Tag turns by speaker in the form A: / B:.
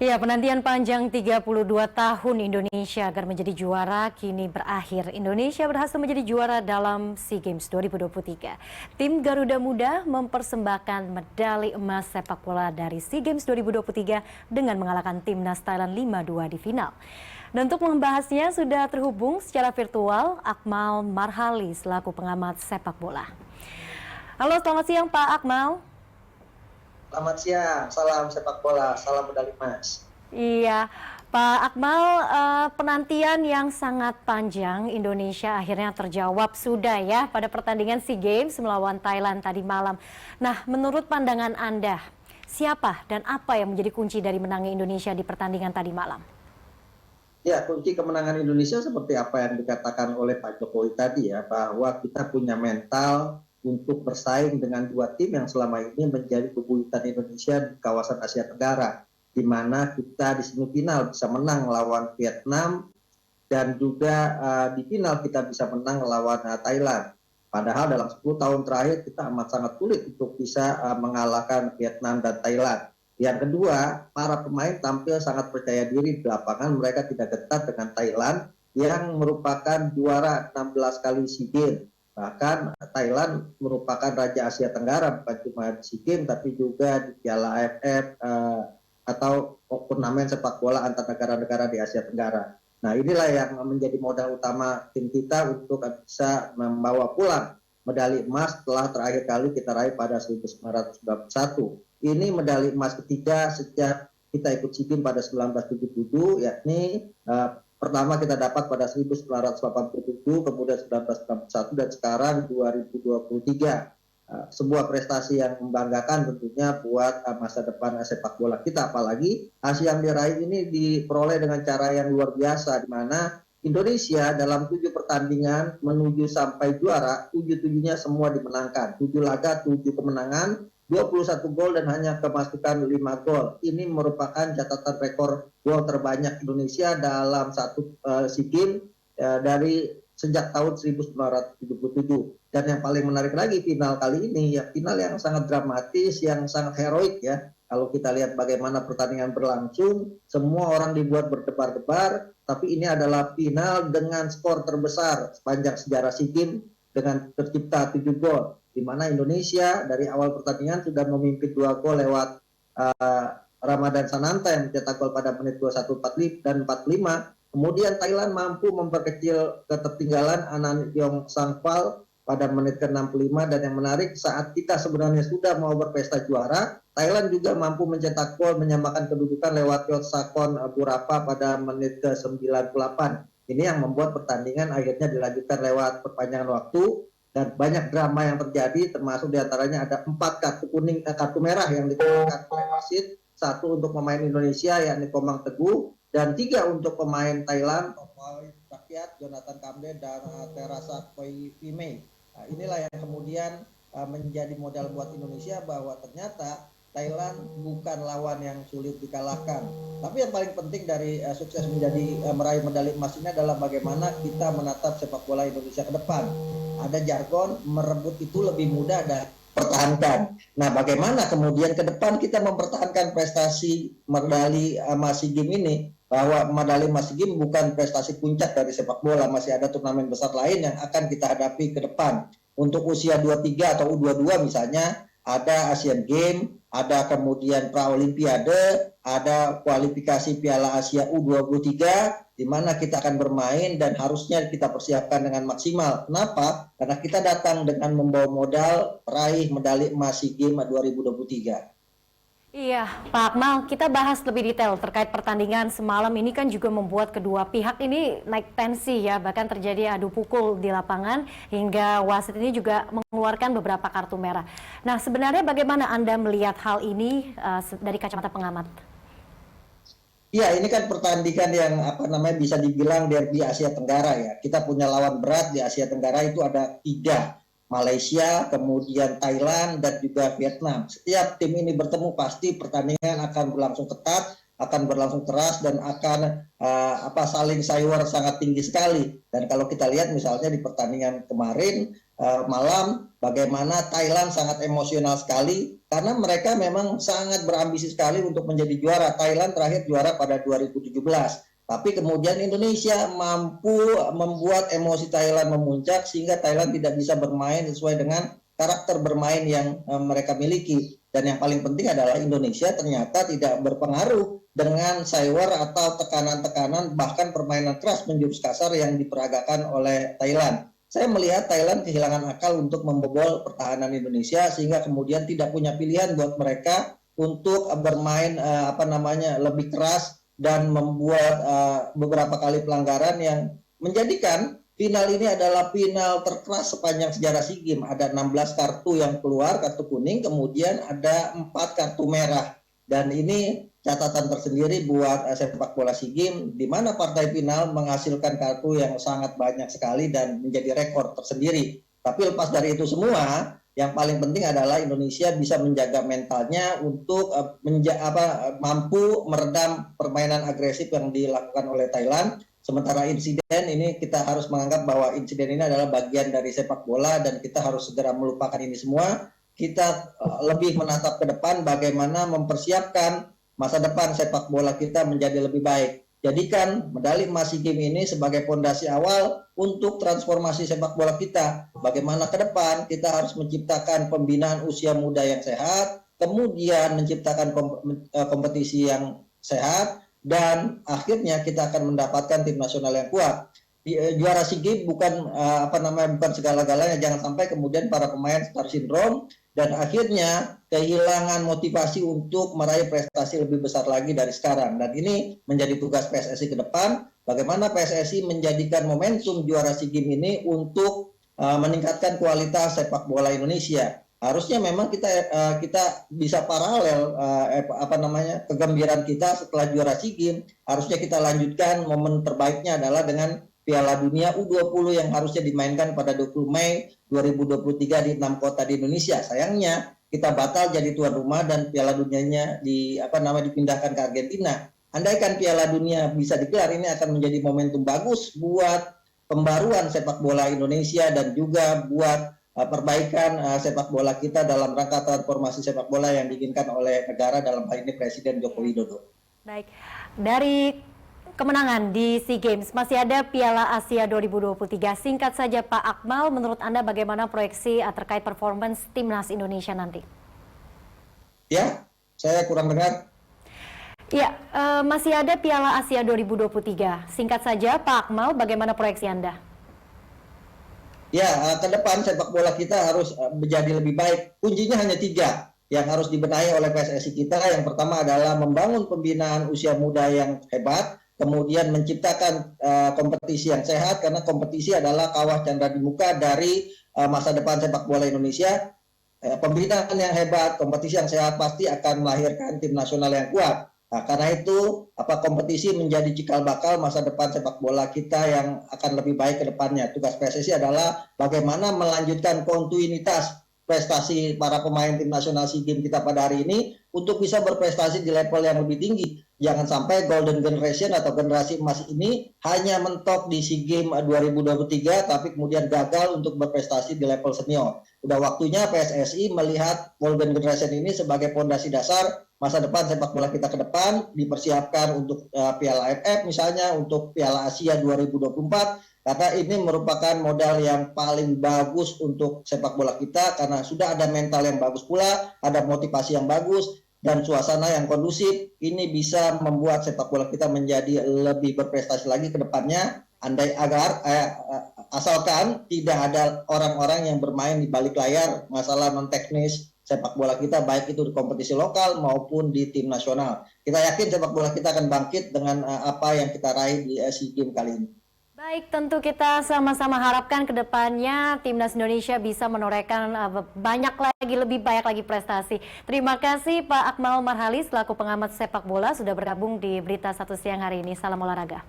A: Ya, penantian panjang 32 tahun Indonesia agar menjadi juara kini berakhir. Indonesia berhasil menjadi juara dalam SEA Games 2023. Tim Garuda Muda mempersembahkan medali emas sepak bola dari SEA Games 2023 dengan mengalahkan timnas Thailand 5-2 di final. Dan untuk membahasnya sudah terhubung secara virtual Akmal Marhali selaku pengamat sepak bola. Halo, selamat siang Pak Akmal.
B: Selamat siang, salam sepak bola, salam medali emas.
A: Iya, Pak Akmal, penantian yang sangat panjang Indonesia akhirnya terjawab sudah ya pada pertandingan SEA Games melawan Thailand tadi malam. Nah, menurut pandangan Anda, siapa dan apa yang menjadi kunci dari menangnya Indonesia di pertandingan tadi malam?
B: Ya, kunci kemenangan Indonesia seperti apa yang dikatakan oleh Pak Jokowi tadi ya, bahwa kita punya mental untuk bersaing dengan dua tim yang selama ini menjadi bebuyutan Indonesia di kawasan Asia Tenggara, di mana kita di semifinal bisa menang melawan Vietnam dan juga di final kita bisa menang melawan Thailand. Padahal dalam 10 tahun terakhir kita amat sangat sulit untuk bisa mengalahkan Vietnam dan Thailand. Yang kedua, para pemain tampil sangat percaya diri di lapangan, mereka tidak ketat dengan Thailand yang merupakan juara 16 kali SEA Games. Bahkan Thailand merupakan raja Asia Tenggara, bukan cuma di SEA Games tapi juga di Piala AFF atau turnamen sepak bola antar negara-negara di Asia Tenggara. Nah, inilah yang menjadi modal utama tim kita untuk bisa membawa pulang medali emas setelah terakhir kali kita raih pada 1991. Ini medali emas ketiga sejak kita ikut SEA Games pada 1977, yakni pertama kita dapat pada 1987, kemudian 1991 dan sekarang 2023. Sebuah prestasi yang membanggakan tentunya buat masa depan sepak bola kita, apalagi hasil yang diraih ini diperoleh dengan cara yang luar biasa, di mana Indonesia dalam 7 pertandingan menuju sampai juara, 7-7-nya semua dimenangkan, 7 laga 7 kemenangan, 21 gol dan hanya kemasukan 5 gol. Ini merupakan catatan rekor gol terbanyak Indonesia dalam satu SEA Games dari sejak tahun 1977. Dan yang paling menarik lagi final kali ini, ya final yang sangat dramatis, yang sangat heroik ya. Kalau kita lihat bagaimana pertandingan berlangsung, semua orang dibuat berdebar-debar, tapi ini adalah final dengan skor terbesar sepanjang sejarah SEA Games dengan tercipta 7 gol. Di mana Indonesia dari awal pertandingan sudah memimpin 2 gol lewat Ramadan Sananta yang mencetak gol pada menit 21 dan 45. Kemudian Thailand mampu memperkecil ketertinggalan Ananiong Sangpal pada menit ke-65, dan yang menarik saat kita sebenarnya sudah mau berpesta juara, Thailand juga mampu mencetak gol menyamakan kedudukan lewat Yotsakon Burapa pada menit ke-98. Ini yang membuat pertandingan akhirnya dilanjutkan lewat perpanjangan waktu dan banyak drama yang terjadi, termasuk diantaranya ada 4 kartu merah yang dikeluarkan oleh wasit, 1 untuk pemain Indonesia yakni Komang Teguh, dan 3 untuk pemain Thailand, pemain rakyat Jonathan Kamde dan Terasa Koipime. Nah, inilah yang kemudian menjadi modal buat Indonesia bahwa ternyata Thailand bukan lawan yang sulit dikalahkan. Tapi yang paling penting dari sukses meraih medali emas ini adalah bagaimana kita menatap sepak bola Indonesia ke depan. Ada jargon merebut itu lebih mudah dan pertahankan. Nah, bagaimana kemudian ke depan kita mempertahankan prestasi medali emas SEA Games ini, bahwa medali emas SEA Games bukan prestasi puncak dari sepak bola, masih ada turnamen besar lain yang akan kita hadapi ke depan. Untuk usia 23 atau U22 misalnya, ada Asian Games, ada kemudian Praolimpiade, ada kualifikasi Piala Asia U23, di mana kita akan bermain dan harusnya kita persiapkan dengan maksimal. Kenapa? Karena kita datang dengan membawa modal raih medali emas SEA Games 2023.
A: Iya, Pak Akmal, kita bahas lebih detail terkait pertandingan semalam ini kan juga membuat kedua pihak ini naik tensi ya, bahkan terjadi adu pukul di lapangan hingga wasit ini juga mengeluarkan beberapa kartu merah. Nah, sebenarnya bagaimana Anda melihat hal ini dari kacamata pengamat?
B: Iya, ini kan pertandingan yang bisa dibilang derby Asia Tenggara ya. Kita punya lawan berat di Asia Tenggara itu ada 3. Malaysia, kemudian Thailand, dan juga Vietnam. Setiap tim ini bertemu pasti pertandingan akan berlangsung ketat akan berlangsung keras dan akan saling sayur sangat tinggi sekali. Dan kalau kita lihat misalnya di pertandingan kemarin malam, bagaimana Thailand sangat emosional sekali karena mereka memang sangat berambisi sekali untuk menjadi juara. Thailand terakhir juara pada 2017. Tapi kemudian Indonesia mampu membuat emosi Thailand memuncak sehingga Thailand tidak bisa bermain sesuai dengan karakter bermain yang mereka miliki. Dan yang paling penting adalah Indonesia ternyata tidak berpengaruh dengan cyber atau tekanan-tekanan bahkan permainan keras menjurus kasar yang diperagakan oleh Thailand. Saya melihat Thailand kehilangan akal untuk membobol pertahanan Indonesia sehingga kemudian tidak punya pilihan buat mereka untuk bermain lebih keras dan membuat beberapa kali pelanggaran yang menjadikan final ini adalah final terkeras sepanjang sejarah SEA Games. Ada 16 kartu yang keluar, kartu kuning, kemudian ada 4 kartu merah. Dan ini catatan tersendiri buat sepak bola SEA Games, di mana partai final menghasilkan kartu yang sangat banyak sekali dan menjadi rekor tersendiri. Tapi lepas dari itu semua, yang paling penting adalah Indonesia bisa menjaga mentalnya untuk mampu meredam permainan agresif yang dilakukan oleh Thailand. Sementara insiden ini kita harus menganggap bahwa insiden ini adalah bagian dari sepak bola dan kita harus segera melupakan ini semua. Kita lebih menatap ke depan bagaimana mempersiapkan masa depan sepak bola kita menjadi lebih baik. Jadikan medali emas SEA Games ini sebagai fondasi awal untuk transformasi sepak bola kita. Bagaimana ke depan kita harus menciptakan pembinaan usia muda yang sehat, kemudian menciptakan kompetisi yang sehat, dan akhirnya kita akan mendapatkan tim nasional yang kuat. Juara SEA Games bukan bukan segala-galanya. Jangan sampai kemudian para pemain star syndrome dan akhirnya kehilangan motivasi untuk meraih prestasi lebih besar lagi dari sekarang. Dan ini menjadi tugas PSSI ke depan. Bagaimana PSSI menjadikan momentum juara SEA Games ini untuk meningkatkan kualitas sepak bola Indonesia. Harusnya memang kita bisa paralel kegembiraan kita setelah juara SEA Games. Harusnya kita lanjutkan momen terbaiknya adalah dengan Piala Dunia U20 yang harusnya dimainkan pada 20 Mei 2023 di 6 kota di Indonesia. Sayangnya kita batal jadi tuan rumah dan Piala Dunianya dipindahkan ke Argentina. Andaikan Piala Dunia bisa digelar, ini akan menjadi momentum bagus buat pembaruan sepak bola Indonesia dan juga buat perbaikan sepak bola kita dalam rangka transformasi sepak bola yang diinginkan oleh negara, dalam hal ini Presiden Joko Widodo.
A: Baik, dari kemenangan di SEA Games masih ada Piala Asia 2023. Singkat saja Pak Akmal, menurut Anda bagaimana proyeksi terkait performance timnas Indonesia nanti?
B: Ya, saya kurang dengar.
A: Ya, masih ada Piala Asia 2023. Singkat saja Pak Akmal, bagaimana proyeksi Anda?
B: Ya, ke depan sepak bola kita harus menjadi lebih baik. Kuncinya hanya 3 yang harus dibenahi oleh PSSI kita. Yang pertama adalah membangun pembinaan usia muda yang hebat, kemudian menciptakan kompetisi yang sehat, karena kompetisi adalah kawah candra di muka dari masa depan sepak bola Indonesia. Pembinaan yang hebat, kompetisi yang sehat pasti akan melahirkan tim nasional yang kuat. Nah, karena itu kompetisi menjadi cikal bakal masa depan sepak bola kita yang akan lebih baik ke depannya. Tugas PSSI adalah bagaimana melanjutkan kontinuitas prestasi para pemain tim nasional SEA Games kita pada hari ini untuk bisa berprestasi di level yang lebih tinggi. Jangan sampai golden generation atau generasi emas ini hanya mentok di SEA Games 2023 tapi kemudian gagal untuk berprestasi di level senior. Udah waktunya PSSI melihat golden generation ini sebagai fondasi dasar masa depan sepak bola kita ke depan, dipersiapkan untuk Piala AFF misalnya, untuk Piala Asia 2024. Karena ini merupakan modal yang paling bagus untuk sepak bola kita karena sudah ada mental yang bagus pula, ada motivasi yang bagus, dan suasana yang kondusif. Ini bisa membuat sepak bola kita menjadi lebih berprestasi lagi ke depannya. Asalkan tidak ada orang-orang yang bermain di balik layar masalah non teknis sepak bola kita, baik itu di kompetisi lokal maupun di tim nasional. Kita yakin sepak bola kita akan bangkit dengan apa yang kita raih di SEA Games kali ini.
A: Baik, tentu kita sama-sama harapkan ke depannya Timnas Indonesia bisa menorehkan lebih banyak lagi prestasi. Terima kasih Pak Akmal Marhali selaku pengamat sepak bola sudah bergabung di Berita Satu Siang hari ini. Salam olahraga.